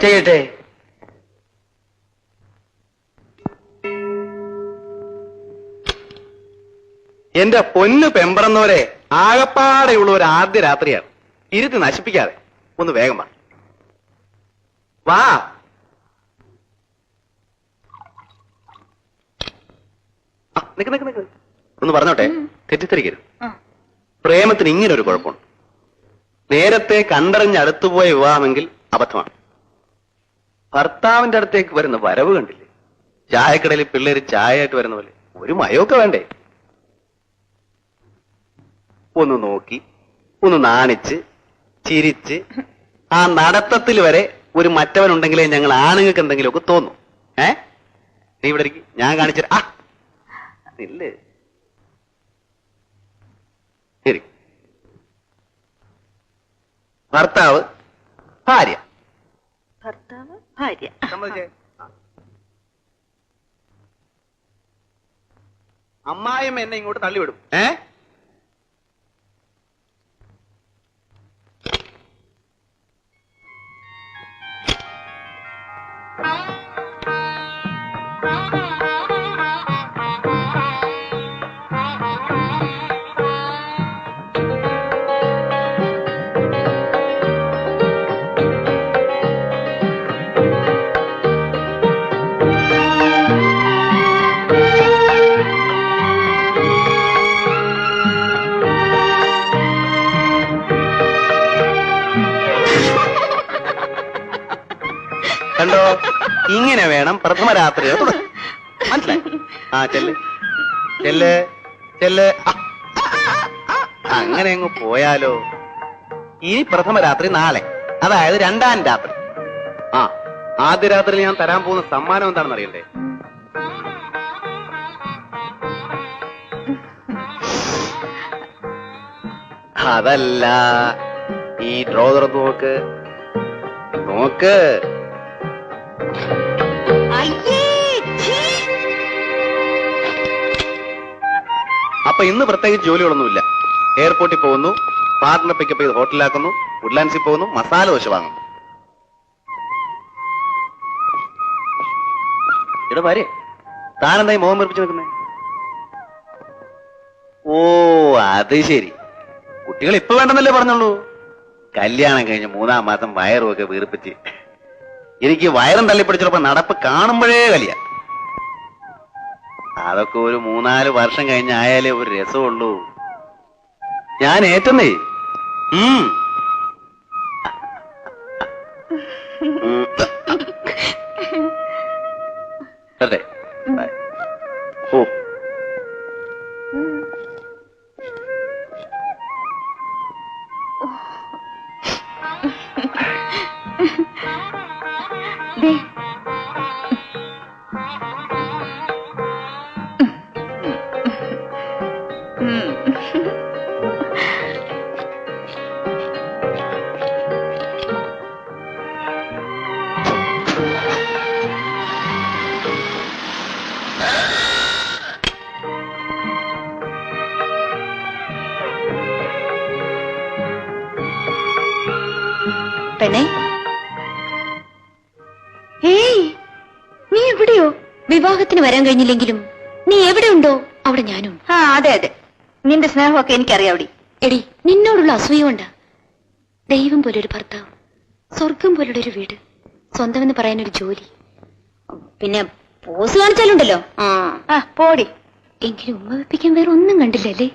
ചെയ്യട്ടെ. എന്റെ പൊന്നു പെമ്പറന്നവരെ, ആകപ്പാടെയുള്ള ഒരു ആദ്യ രാത്രിയാണ്. ഇരുത്തി നശിപ്പിക്കാതെ ഒന്ന് വേഗം വാ. വാ. നിക്ക് നിക്ക് നിക്ക്, ഒന്ന് പറഞ്ഞോട്ടെ, തെറ്റിദ്ധരിക്കരുത്. പ്രേമത്തിന് ഇങ്ങനെ ഒരു കുഴപ്പമുണ്ട്. നേരത്തെ കണ്ടറിഞ്ഞ് അടുത്തുപോയ വിവാഹമെങ്കിൽ അബദ്ധമാണ്. ഭർത്താവിന്റെ അടുത്തേക്ക് വരുന്ന വരവ് കണ്ടില്ലേ? ചായക്കടയിൽ പിള്ളേര് ചായയായിട്ട് വരുന്ന പോലെ ഒരു മയമൊക്കെ വേണ്ടേ? ഒന്ന് നോക്കി, ഒന്ന് നാണിച്ച്, ചിരിച്ച്, ആ നടത്തത്തിൽ വരെ ഒരു മറ്റവനുണ്ടെങ്കിലേ ഞങ്ങൾ ആണുങ്ങൾക്ക് എന്തെങ്കിലുമൊക്കെ തോന്നും. നീ ഇവിടെ ഇരിക്കും, ഞാൻ കാണിച്ചു. ഇല്ലേ ശരി. ഭർത്താവ് ഭാര്യ, ഭർത്താവ് ഭാര്യ. അമ്മായിയും എന്നെ ഇങ്ങോട്ട് തള്ളിവിടും. കണ്ടോ, ഇങ്ങനെ വേണം പ്രഥമ രാത്രി. മനസ്സിലായി? ചെല്ല് ചെല്ല് ചെല്ല്. അങ്ങനെ അങ്ങ് പോയാലോ? ഇനി പ്രഥമ രാത്രി നാളെ, അതായത് രണ്ടാം രാത്രി. ആദ്യ രാത്രി ഞാൻ തരാൻ പോകുന്ന സമ്മാനം എന്താണെന്ന് അറിയണ്ടേ? അതല്ല, ഈ ഡ്രോ തുറന്ന് നോക്ക് നോക്ക്. അപ്പൊ ഇന്ന് പ്രത്യേകിച്ച് ജോലികളൊന്നുമില്ല. എയർപോർട്ടിൽ പോകുന്നു, പാർട്ട്ണർ പിക്കപ്പ് ചെയ്ത് ഹോട്ടലിലാക്കുന്നു, വുഡ്ലാൻഡ്സിൽ പോകുന്നു, മസാല ദോശ വാങ്ങുന്നു. ഇവിടെ വരെ താനെന്തായി മോഹം വെറുപ്പിച്ച് നിൽക്കുന്നേ? ഓ അത് ശരി, കുട്ടികൾ ഇപ്പൊ വേണ്ടെന്നല്ലേ പറഞ്ഞുള്ളൂ. കല്യാണം കഴിഞ്ഞ് 3-ാം മാസം വയറുമൊക്കെ വീർപ്പിച്ച് എനിക്ക് വയറും തള്ളിപ്പിടിച്ചപ്പോ നടപ്പ് കാണുമ്പോഴേ കലിയ. അതൊക്കെ ഒരു 3-4 വർഷം കഴിഞ്ഞായാലേ ഒരു രസമുള്ളൂ. ഞാൻ ഏറ്റന്നേ. അതെ ഓ പെണ്ണേ, ഏയ് നീ എവിടെയോ? വിവാഹത്തിന് വരാൻ കഴിഞ്ഞില്ലെങ്കിലും നീ എവിടെയുണ്ടോ അവിടെ ഞാനും. അതെ അതെ, നിന്റെ സ്നേഹമൊക്കെ എനിക്കറിയാവടി. എടി, നിന്നോടുള്ള അസൂയ കൊണ്ടാ. ദൈവം പോലൊരു ഭർത്താവ്, സ്വർഗം പോലുള്ള ഒരു വീട്, സ്വന്തമെന്ന് പറയാനൊരു ജോലി, പിന്നെ പോസ് കാണിച്ചാലുണ്ടല്ലോ. പോടി. എങ്കിലും ഉമ്മ വെപ്പിക്കാൻ വേറെ ഒന്നും കണ്ടില്ലല്ലേ?